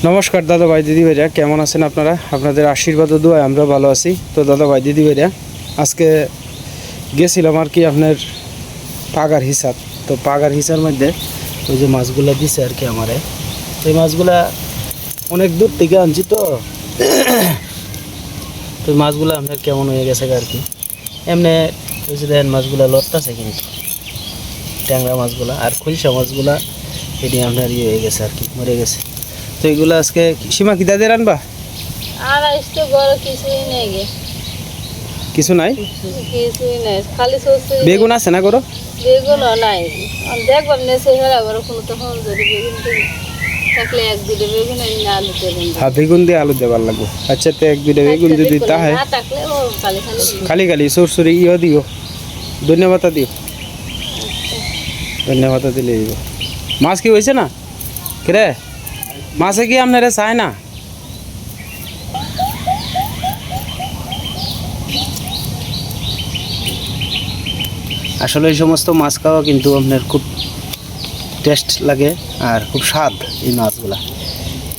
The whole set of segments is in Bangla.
নমস্কার দাদা ভাই দিদি ভাইরা, কেমন আছেন আপনারা? আপনাদের আশীর্বাদ ও দোয়ায় আমরা ভালো আছি। তো দাদা ভাই দিদি ভাইরা, আজকে গেছিলাম আর কি আপনার পাগার হিসাব। তো পাগার হিসার মধ্যে ওই যে মাছগুলা দিছে আর কি আমারে, তো এই মাছগুলা অনেক দূর থেকে আনছি। তো তো মাছগুলো আপনার কেমন হয়ে গেছে আর কি, এমনি ওই যে দেখেন মাছগুলা লড়তেছে কিন্তু, ট্যাংরা মাছগুলা আর খুলসা মাছগুলা এটি আপনার ইয়ে হয়ে গেছে আর কি, মরে গেছে। তো এগুলো আজকে সীমা কি দাদের আনবা? আর আজকে বড় কিছুই নেই গে, কিছু নাই, কিছুই নাই, খালি সরষে বেগুন আছে না করো? বেগুনও নাই। দেখবাম নেছে হেরা বড় কোনো তখন যদি বেগুন থাকলে এক দুটো বেগুন এনে আলু দেবেন। হ্যাঁ, বেগুন দিয়ে আলু দেবার লাগবো। আচ্ছা, তো এক দুইটা বেগুন যদি তা হয়, না থাকলে ও খালি খালি খালি খালি সরসরি ইয়ে দিও, ধন্যবাদ দিও, ধন্যবাদ দিলে দিব। মাছ কি হয়েছে না রে? মাছে কি আপনারা চায় না? আসলে এই সমস্ত মাছ খাওয়া কিন্তু আপনার খুব টেস্ট লাগে আর খুব স্বাদ এই মাছগুলা,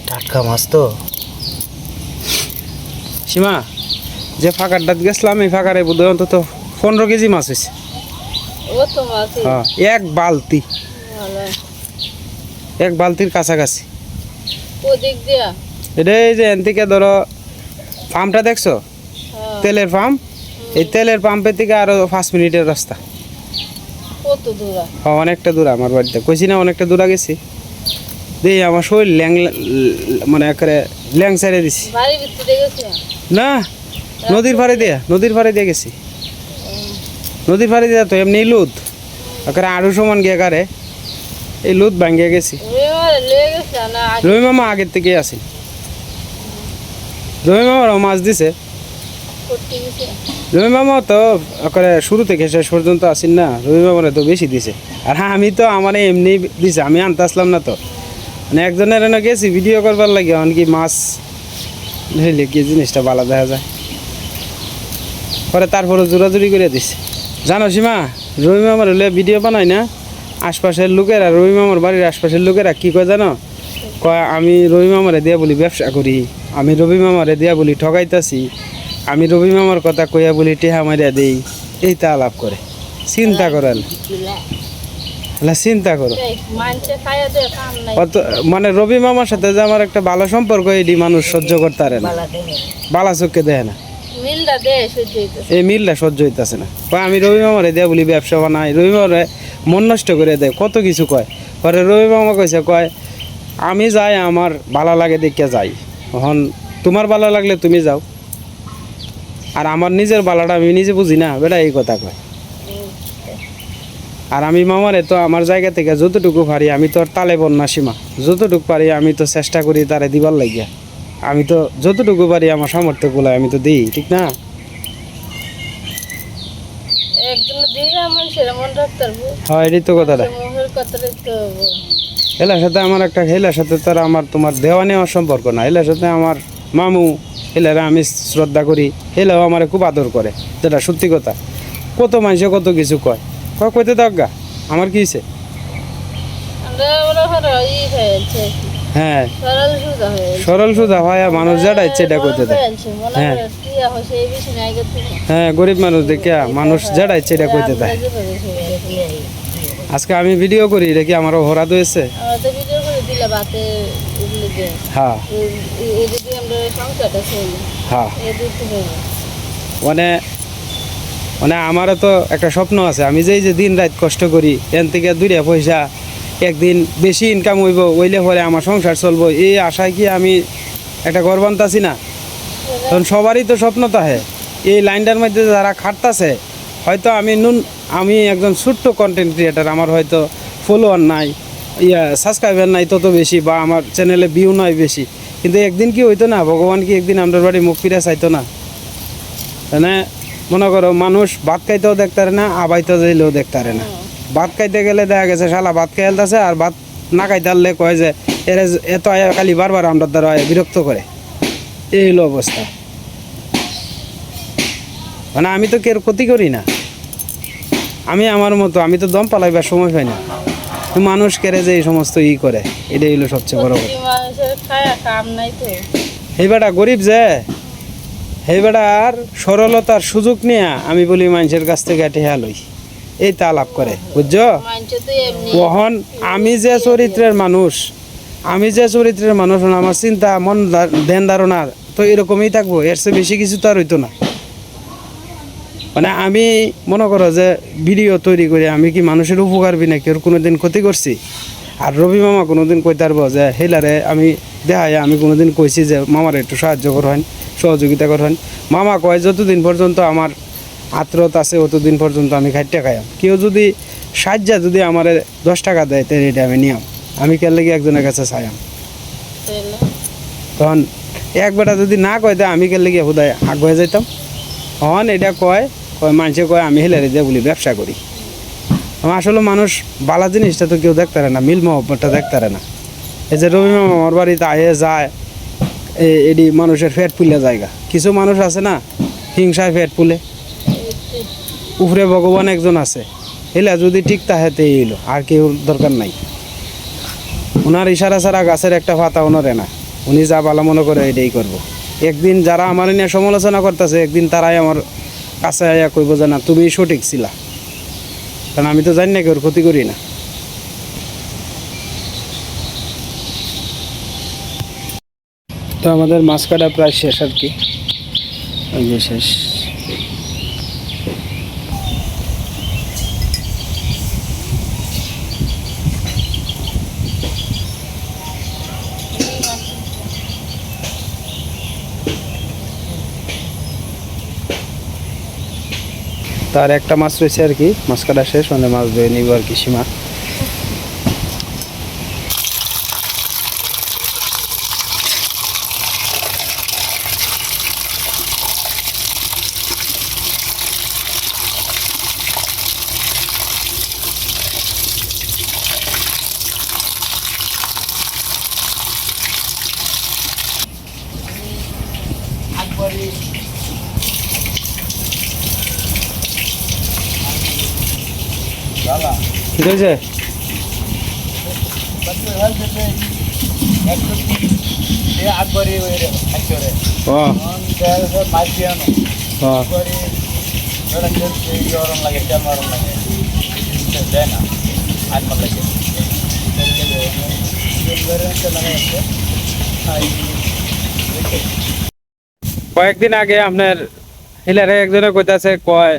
টাটকা মাছ। তো সীমা, যে ফাঁকারটাত গেছিলাম এই ফাঁকারে বোধহয় অন্তত 15 কেজি মাছ হয়েছে। ও তো মাছ হ্যাঁ, এক বালতি, ভালো এক বালতির কাছাকাছি। ওদিক দিয়া এটা এই যে এন থেকে ধরো ফার্মটা দেখছো, তেলের পাম্প, এই তেলের পাম্পের থেকে আরো 5 মিনিটের রাস্তা। কত দূর? হ্যাঁ, অনেকটা দূর আমার বাড়িতে, কইছি না অনেকটা দূর গেছি। দিয়ে আমার শরীর মানে একেবারে ল্যাং ছাড়িয়ে দিছি। বাড়ির ভিতরে গেছে না, নদীর পাড়ে দিয়ে গেছি। নদীর পাড়ে দিয়ে তো এমনি লুদ একেবারে আরো সমান গিয়ে কারে এই লুদ ভাঙ্গিয়ে গেছি। লেগে গেছে না? রবি মামা আগের থেকে আসেন, রবি মামারও মাছ দিছে। করতে গেছে রবি মামা তো একেবারে শুরু থেকে শেষ পর্যন্ত আসেন না, রবি মামারে তো বেশি দিছে। আর হ্যাঁ, আমি তো আমার এমনি দিছে, আমি আনতে আসলাম না। তো মানে একজনের এনে গেছি ভিডিও করবার লাগে, এমনকি মাছ ধরলে কি জিনিসটা ভালো দেখা যায়, পরে তারপরে জোরাজুরি করে দিছে। জানো সীমা, রবি মামার হলে ভিডিও বানাই না, আশপাশের লোকেরা, রবি মামার বাড়ির আশপাশের লোকেরা কি কয় জানো? কয় আমি রবি মামারে দিয়া বলি ব্যবসা করি, আমি রবি মামারে দিয়া বলি ঠকাইতাছি, আমি রবি মামার কথা কইয়া বলি টেহা মারিয়া দেই, এইটা আলাপ করে। চিন্তা করেন, চিন্তা করো। মানছে খাইয়া দে কাম নাই। অত মানে রবি মামার সাথে যে আমার একটা ভালো সম্পর্ক, এটি মানুষ সহ্য করতে পারে না, বালা চোখে দেয় না, মিলটা দে সহ্য হইতেছে। এই মিলটা সহ্য হইতেছে না। কয় আমি রবি মামারে দেয়া বলি ব্যবসা বানাই, রবি মামারে মন নষ্ট করে দেয়, কত কিছু কয়। পরে রবি মামা কইছে, কয় আমি যাই, আমার ভালো লাগে দেখে যাই, এখন তোমার ভালো লাগলে তুমি যাও, আর আমার নিজের ভালোটা আমি নিজে বুঝি না বেটা, এই কথা কয়। আর আমি মামারে তো আমার জায়গা থেকে যতটুকু পারি, আমি তো আর তালে বন্যা সীমা, যতটুকু পারি আমি তো চেষ্টা করি তারে দিবার লাগিয়া। আমি তো যতটুকু পারি আমার সামর্থ্য গুলো আমি তো দিই, ঠিক না? একজন দিয়ে মানুষের মন রাখতে পারবো। হ্যাঁ, এটাই তো কথাটা। মোহের কথাটা তো হেলার সাথে আমার একটা, হেলার সাথে তো আর আমার তোমার দেওয়া নেওয়ার সম্পর্ক না। হেলার সাথে আমার মামু, হেলারে আমি শ্রদ্ধা করি, হেলাও আমার খুব আদর করে, যেটা সত্যি কথা। কত মানুষে কত কিছু কয়, কইতে দাও গা, আমার কি হয়েছে? আমরা ওরা হলো ই হয়েছে, হ্যাঁ, সরল সুদা হয়েছে। সরল সুদা হয়, মানুষ যেটা ইচ্ছে এটা কইতে দেয়। হ্যাঁ হ্যাঁ, গরিব মানুষ দেখে মানুষ যেটা ইচ্ছে এটা কইতে দেয়। আজকে আমি ভিডিও করি দেখি আমারও হরাদ হয়েছে। হ্যাঁ হ্যাঁ, মানে মানে আমারও তো একটা স্বপ্ন আছে, আমি যে এই যে দিন রাত কষ্ট করি, এন থেকে 2 পয়সা একদিন বেশি ইনকাম হইব, হইলে পরে আমার সংসার চলবো, এই আশায় কি আমি একটা ঘর বানতাছি না? তখন সবারই তো স্বপ্ন থাকে। এই লাইনটার মধ্যে যারা খাটতাছে, হয়তো আমি একজন ছোট্ট কন্টেন্ট ক্রিয়েটার, আমার হয়তো ফলোয়ার নাই, সাবস্ক্রাইবার নাই তত বেশি, বা আমার চ্যানেলে ভিউ নাই বেশি, কিন্তু একদিন কি হইতো না, ভগবান কি একদিন আমাদের বাড়ি মুখ ফিরে চাইতো না? মানে মনে করো, মানুষ ভাত খাইতেও দেখতে পারে না, আবাইতে যাইলেও দেখতে পারে না। ভাত খাইতে গেলে দেখা গেছে শালা ভাত খাই হেলতেছে, আর ভাত না খাইতে পারলে কয় যে এর এত খালি বারবার আমরা দ্বারা বিরক্ত করে। এই হলো অবস্থা। মানে আমি তো কেউ ক্ষতি করি না, আমি আমার মতো, আমি তো দম পালাইবার সময় পাই না। মানুষ কেড়ে যে এই সমস্ত ই করে, এটাই হলো সবচেয়ে বড় কথা। খায়া কাম নাই তো। এই বেটা গরিব যে এই বেটার সরলতার সুযোগ নিয়ে আমি বলি মানুষের কাছ থেকে টেহা লই এই তা লাভ করে বুঝছো মানছে তো এমনি কখন আমি যে চরিত্রের মানুষ আমার চিন্তা মন ধ্যান ধারণা তো এরকমই থাকবো এর চেয়ে বেশি কিছু তো আর হইতো না মানে আমি মনে করো যে ভিডিও তৈরি করে আমি কি মানুষের উপকার বিনা কেউ কোনোদিন ক্ষতি করছি আর রবি মামা কোনোদিন কইতে পারবো যে হেলারে আমি দেখাই আমি কোনোদিন কইছি যে মামার একটু সাহায্য করবেন সহযোগিতা করবেন মামা কয় যতদিন পর্যন্ত আমার আত্রত আছে অতদিন পর্যন্ত আমি খাইতে খাইয়াম কেউ যদি সাহায্য যদি আমার 10 টাকা দেয় তাহলে এটা আমি নিয়াম আমি কেন লেগে একজনের কাছে চাইয়াম তাইলে তখন এক বেটা যদি না কয় দেয় আমি কেন লেগে হুদায় আগ হয়ে যাইতাম তখন এটা কয় মানুষে কয় আমি হেলারে দিয়ে বলি ব্যবসা করি আমার আসলে মানুষ বালা জিনিসটা তো কেউ দেখতে পারে না মিল মহব্বতটা দেখতে পারে না এই যে রবি মামা আমার বাড়িতে আয়ে যায় এটি মানুষের ফেট ফুলে জায়গা কিছু মানুষ আছে না হিংসায় ফেট ফুলে উপরে ভগবান একজন আছে এলা যদি ঠিক তাহাতে এলো আর কেউ দরকার নাই ওনার ইশারা ছাড়া গাছের একটা পাতা ওনারে না উনি যা ভালো মনে করে এটাই করবো একদিন যারা আমার নিয়ে সমালোচনা করতেছে একদিন তারাই আমার কাছে আয়া কইব যে না তুমি সঠিক ছিলা কারণ আমি তো জানি না কেউ ক্ষতি করি না তো আমাদের মাছ কাটা প্রায় শেষ আর কি এই যে শেষ তার একটা মাছ রয়েছে আর কি মাছ কাটা শেষ মানে মাছ ধরে নিব আর কি সীমা ঠিক আছে কয়েকদিন আগে আপনার হিলারে একজনে কইতাছে কয়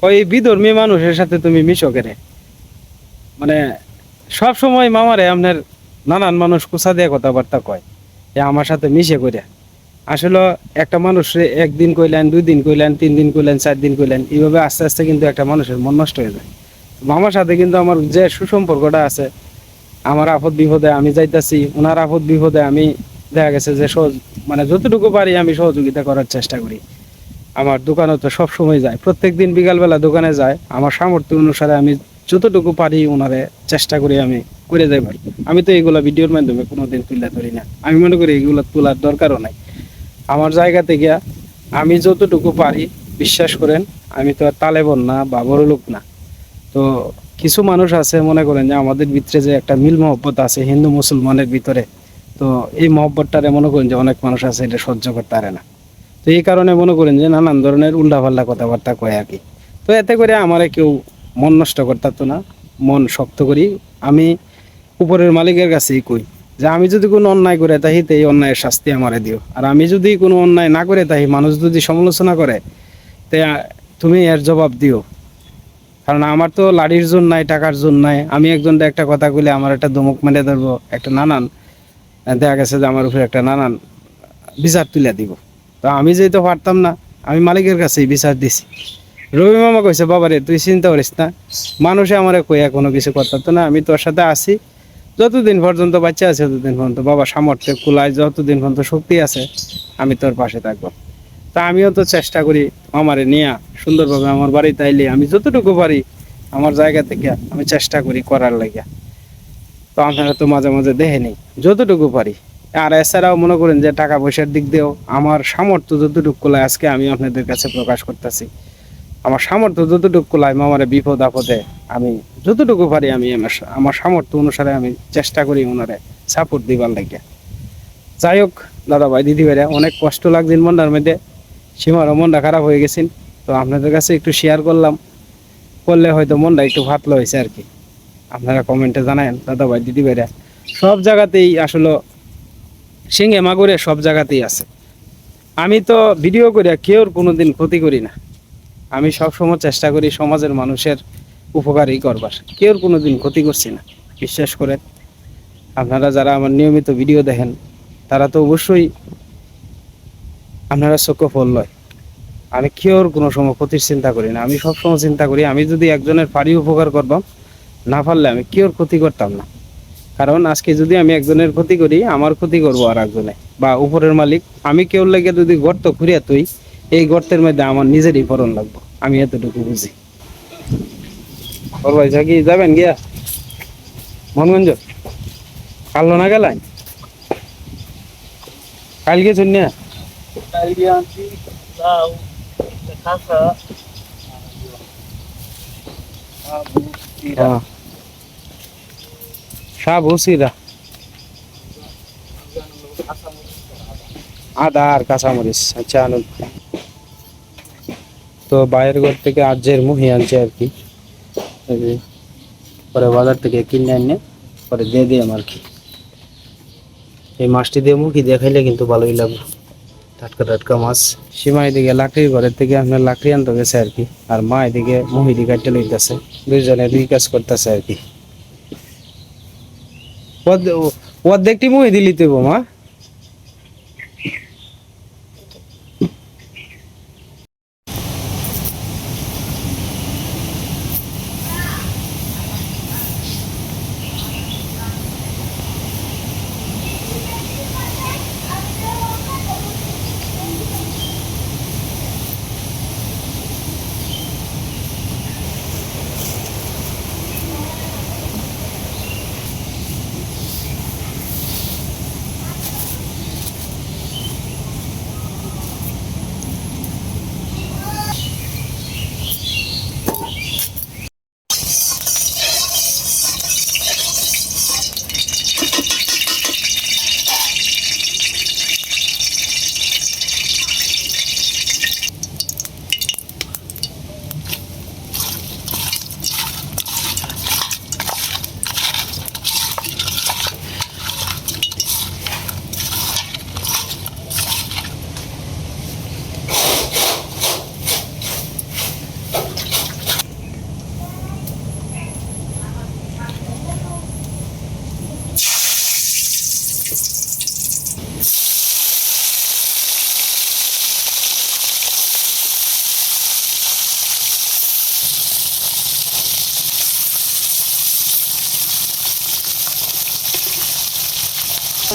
কই বিধর্মী মানুষের সাথে তুমি মিশো কেনে মানে সব সময় মামারে আপনার নানান মানুষ কুসা দিয়ে কথাবার্তা কয় যে আমার সাথে মিশে করে আসলে একটা মানুষে একদিন কইলেন 2 দিন কইলেন 3 দিন কইলেন 4 দিন কইলেন এইভাবে আস্তে আস্তে কিন্তু একটা মানুষের মন নষ্ট হয়ে যায় মামার সাথে কিন্তু আমার যে সুসম্পর্কটা আছে আমার আপদ বিপদে আমি যাইতাছি ওনার আপদ বিপদে আমি দেখা গেছে যে মানে যতটুকু পারি আমি সহযোগিতা করার চেষ্টা করি আমার দোকানে তো সব সময় যায় প্রত্যেকদিন বিকালবেলা দোকানে যায় আমার সামর্থ্য অনুসারে আমি যতটুকু পারি ওনারে চেষ্টা করি আমি করে যাইবার আমি তো এইগুলা ভিডিওর মাধ্যমে কোনোদিন তুলে ধরি না আমি মনে করি এইগুলো তোলার দরকারও নাই আমার জায়গা থেকে আমি যতটুকু পারি বিশ্বাস করেন আমি তো আর তালেবন না বা বড় লোক না তো কিছু মানুষ আছে মনে করেন যে আমাদের ভিতরে যে একটা মিল মহব্বত আছে হিন্দু মুসলমানের ভিতরে তো এই মহব্বতটারে মনে করেন যে অনেক মানুষ আছে এটা সহ্য করতে পারে না তো এই কারণে মনে করেন যে নানান ধরনের উল্টাপাল্টা কথাবার্তা কয় আর কি তো এতে করে আমারে কেউ মন নষ্ট করতে না মন শক্ত করি আমি উপরের মালিকের কাছেই কই যে আমি যদি কোনো অন্যায় করে তাহি তো এই অন্যায়ের শাস্তি আমারে দিও আর আমি যদি কোনো অন্যায় না করে তাহি মানুষ যদি সমালোচনা করে তে তুমি এর জবাব দিও কারণ আমার তো লাড়ির জন্য নাই টাকার জন্য নাই আমি একজনটা একটা কথা কইলে আমার একটা ধমক মেরে ধরবো একটা নানান দেখা গেছে যে আমার উপরে একটা নানান বিচার তুলে দিব তো আমি যেহেতু পারতাম না আমি মালিকের কাছেই বিচার দিছি রবি মামা কইছে বাবারে তুই চিন্তা করিস না মানুষে আমারে কইয়া কোনো কিছু করতো না আমি তোর সাথে আছি যতদিন পর্যন্ত বাচ্চা আছে ততদিন পর্যন্ত বাবা সামর্থ্য কুলায় যতদিন পর্যন্ত শক্তি আছে আমি তোর পাশে থাকবো তা আমিও তো চেষ্টা করি আমারে নিয়ে সুন্দরভাবে আমার বাড়িতে আইলে আমি যতটুকু পারি আমার জায়গা থেকে আমি চেষ্টা করি করার লাগিয়া তো আপনারা তো মাঝে মাঝে দেখেনি যতটুকু পারি আর এছাড়াও মনে করেন যে টাকা পয়সার দিক দিয়েও আমার সামর্থ্য যতটুকু কুলায় আজকে আমি আপনাদের কাছে প্রকাশ করতেছি আমার সামর্থ্য যতটুকু কুলায় মামারে বিপদ আপদে আমি যতটুকু পারি আমি আমার সামর্থ্য অনুসারে আমি চেষ্টা করি ওনারে সাপোর্ট দিবার লাগিয়া যাই হোক দাদা ভাই দিদি ভাইরা, অনেক কষ্ট লাগছে মনটার মধ্যে, সীমারও মনটা খারাপ হয়ে গেছেন। তো আপনাদের কাছে একটু শেয়ার করলাম, করলে হয়তো মনটা একটু ভাতলো হয়েছে আর কি। আপনারা কমেন্টে জানায়েন দাদা ভাই দিদি ভাইরা, সব জায়গাতেই আসলে সিংহে মাগুরে সব জায়গাতেই আছে। আমি তো ভিডিও করি কেউর কোনোদিন ক্ষতি করি না, আমি সবসময় চেষ্টা করি সমাজের মানুষের উপকারই করবার, কেউর কোনোদিন ক্ষতি করছি না। বিশ্বাস করেন, আপনারা যারা আমার নিয়মিত ভিডিও দেখেন তারা তো অবশ্যই আপনারা চোখে ফল লয়। আমি কেউর কোনো সময় ক্ষতির চিন্তা করি না, আমি সবসময় চিন্তা করি আমি যদি একজনের পারি উপকার করবাম, না পারলে আমি কেউর ক্ষতি করতাম না। কারণ আজকে যদি আমি একজনের ক্ষতি করি, আমার ক্ষতি করবো আর একজনে, বা উপরের মালিক। আমি কেউ লেগে যদি গর্ত খুঁড়িয়া তুই, এই গর্তের মধ্যে আমার নিজেরই পরন লাগবো, আমি এতটুকু বুঝি। ওর ভাই কি যাবেন গিয়া মনগঞ্জ? কালো না গেলেন কাল গেছেন না? সাবুসিরা আদা আর কাঁচামরিচ। আচ্ছা আনন্দ। তো বাইরের ঘর থেকে আজের মুহি আনছে আর কি, এই যে পরে বাজার থেকে কিনে আনে পরে দিয়ে দিই আর কি। এই মাছটি দিয়ে মুখি দিয়ে খাইলে কিন্তু ভালোই লাগবে, টাটকা টাটকা মাছ। সীমা এদিকে লাকড়ির ঘরের থেকে আপনার লাকড়ি আনতে গেছে আর কি, আর মা এদিকে মুহি কাটতে লইতেছে, দুইজনে দুই কাজ করতেছে আর কি। অর্ধেকটি মুহি দিলি তুই মা?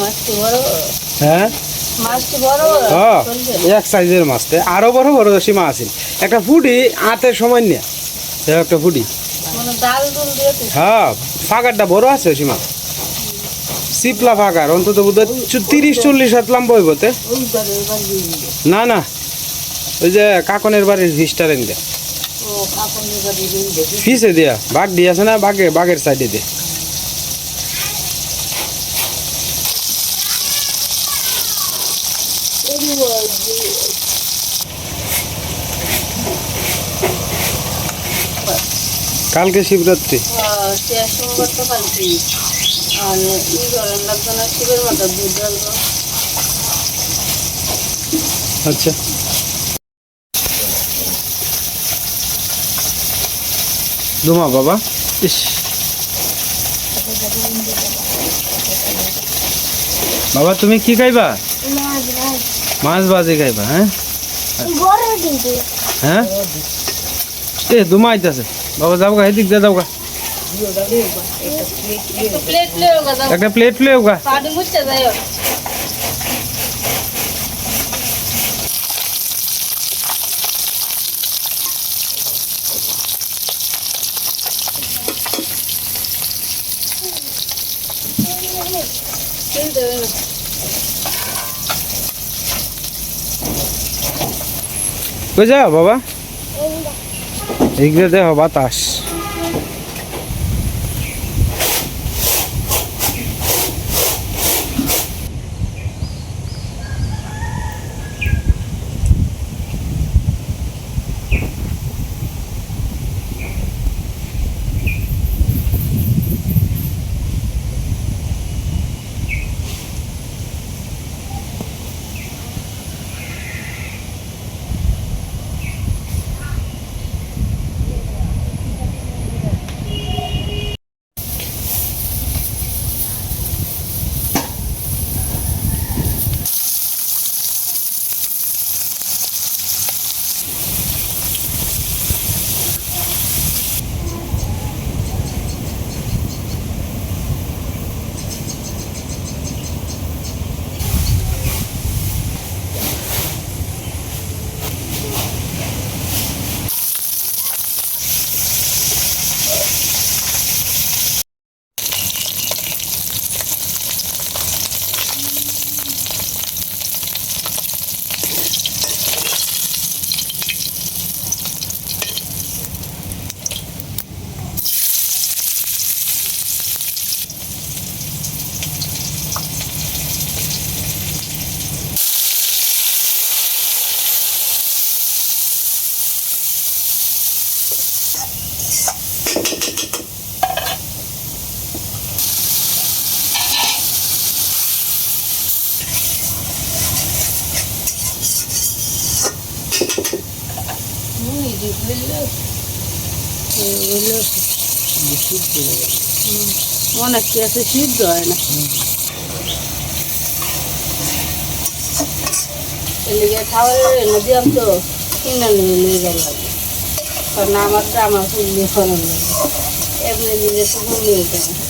মাছটি বড় বড়। হ্যাঁ মাছটি বড় বড়। হ্যাঁ, চলবে। এক সাইজের মাছতে আরো বড় বড় সীমা আছে। একটা ফুটি হাতের সময় নিয়ে একটা ফুটি। মানে ডাল দুল দিয়ে তো। হ্যাঁ, ফাঁকারটা বড় আছে সীমা, সিপলা ফাঁকার অন্তত বোধ 30-40 হাত লম্বা হইবতে। না না, ওই যে কাকনের বাড়ির ভিস্টারেন দে ও কাকুনের বাড়ি দিন দেখি। ফিসে দিয়া বাঘ দিয়ে আছে না, বাঘের সাইডে দিয়ে। কালকে শিবরাত্রি। সে সোমবার তো কালকে আর ই করেন লাগবে না, শিবের মাথা দুধ ঢালবো। আচ্ছা, দুমা বাবা। ইস বাবা, তুমি কি খাইবা? মাছ ভাজি খাইবা? হ্যাঁ হ্যাঁ, এ দুমা আইতাছে বাবা, যাও গা, এদিক দিয়ে যাও গা, একটু প্লেট লেও গা দাও। একটা প্লেট লেও গা। পানি মুছতে যাইও। তেল দেবে না। কই যাও বাবা? এইগুলো দেখো বাতাস। অনেক কি আছে সিদ্ধ হয় না এদিকে খাওয়ার নদী আমি তো কিনে নিয়ে গেল কারণ আমারটা আমার ফুল ফলন লাগে এমনি দিলে তো ফুল নিয়ে যাবে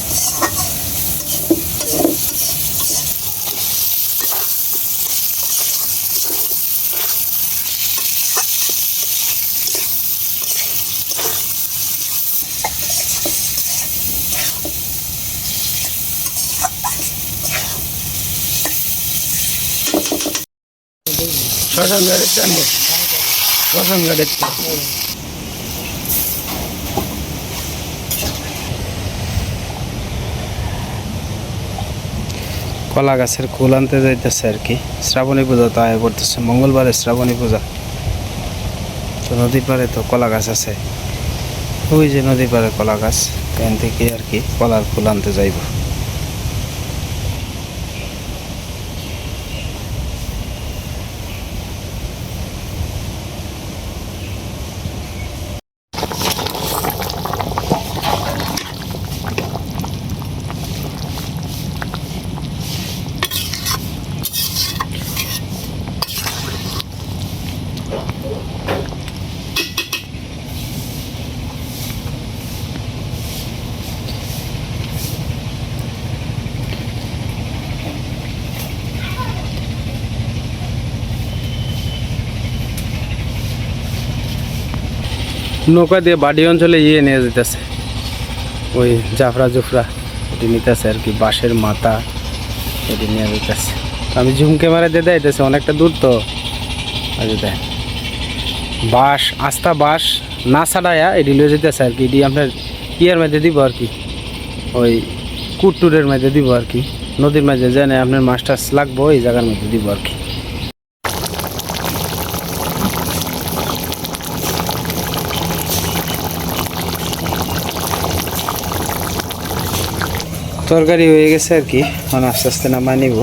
শ্মশান ঘাটের টানবো শ্মশান ঘাটের কলা গাছের কুল আনতে যাইতেছে আর কি শ্রাবণী পূজা তো আয় পড়তেছে মঙ্গলবারে শ্রাবণী পূজা তো নদীর পাড়ে তো কলা গাছ আছে ওই যে নদীর পাড়ে কলা গাছ এখান থেকে আর কি কলার কুল আনতে যাইব নৌকা দিয়ে বাড়ি অঞ্চলে নিয়ে যেতেছে ওই জাফরা জুফরা এটি নিতেছে আর কি বাঁশের মাথা এটি নিয়ে যেতেছে আমি ঝুম ক্যামেরা দিয়ে দেখাইতেছি অনেকটা দূর তো দেখ বাঁশ আস্তা বাঁশ না ছাড়াইয়া এটি লিয়ে যেতেছে আর কি এটি আপনার ইয়ের মধ্যে দিব আর কি ওই কুটটুরের মধ্যে দিব আর কি নদীর মধ্যে জানে আপনার মাছ টাছ লাগবো এই জায়গার মধ্যে দিব আর কি তরকারি হয়ে গেছে আর কি মানে আস্তে আস্তে নামাই নিব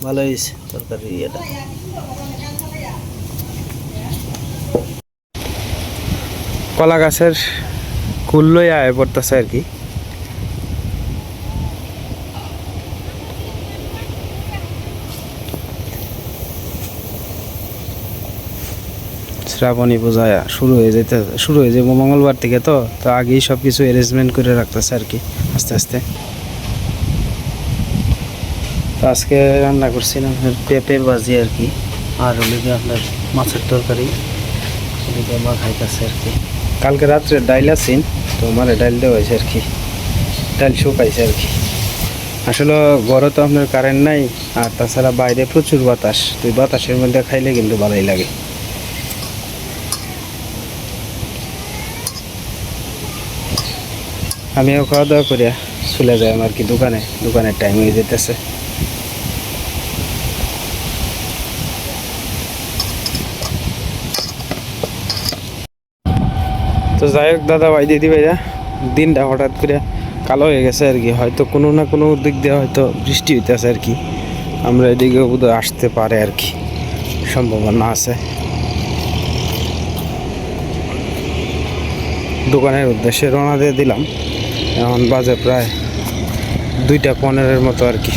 ভালো হয়েছে তরকারি এটা কলা গাছের কুল্লই আয় পড়তেছে আর কি শ্রাবণী পূজা শুরু হয়ে যাবে মঙ্গলবার থেকে তো আগেই সব কিছু অ্যারেঞ্জমেন্ট করে রাখতেছে আর কি আস্তে আস্তে তো আজকে রান্না করছিলাম পেঁপে ভাজি আর কি আর ওদিকে আপনার মাছের তরকারি ওদিকে মা খাইতেছে আর কি কালকে রাত্রে ডাইল আছেন তো মানে ডাইল দেওয়া হয়েছে আর কি ডাইল শুকাইছে আর কি আসলে ঘরে তো আপনার কারেন্ট নাই আর তাছাড়া বাইরে প্রচুর বাতাস তো বাতাসের মধ্যে খাইলে কিন্তু ভালোই লাগে আমিও খাওয়া দাওয়া করিয়া চলে যাই আর কি দোকানের টাইম হয়ে যেতেছে তো যাই হোক দাদা ভাই দিদি ভাইরা দিনটা হঠাৎ করে কালো হয়ে গেছে আর কি হয়তো কোনো না কোনো দিক দিয়ে হয়তো বৃষ্টি হইতেছে আর কি আমরা এদিকে বোধহয় আসতে পারে আর কি সম্ভাবনা আছে দোকানের উদ্দেশ্যে রওনা দিয়ে দিলাম এখন বাজে প্রায় 2:15 মতো আর কি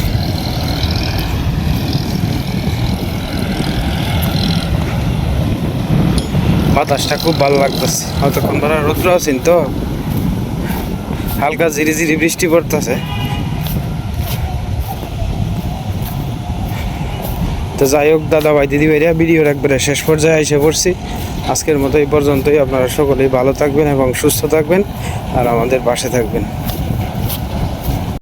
বাতাসটা খুব ভালো লাগতেছে অতক্ষণ ধরে রৌদ্র আছেন তো হালকা ঝিরি ঝিরি বৃষ্টি পড়তেছে তো যাই হোক দাদা ভাই দিদি ভাইরা ভিডিওর একবারে শেষ পর্যায়ে এসে পড়ছি আজকের মতো এই পর্যন্তই আপনারা সকলেই ভালো থাকবেন এবং সুস্থ থাকবেন আর আমাদের পাশে থাকবেন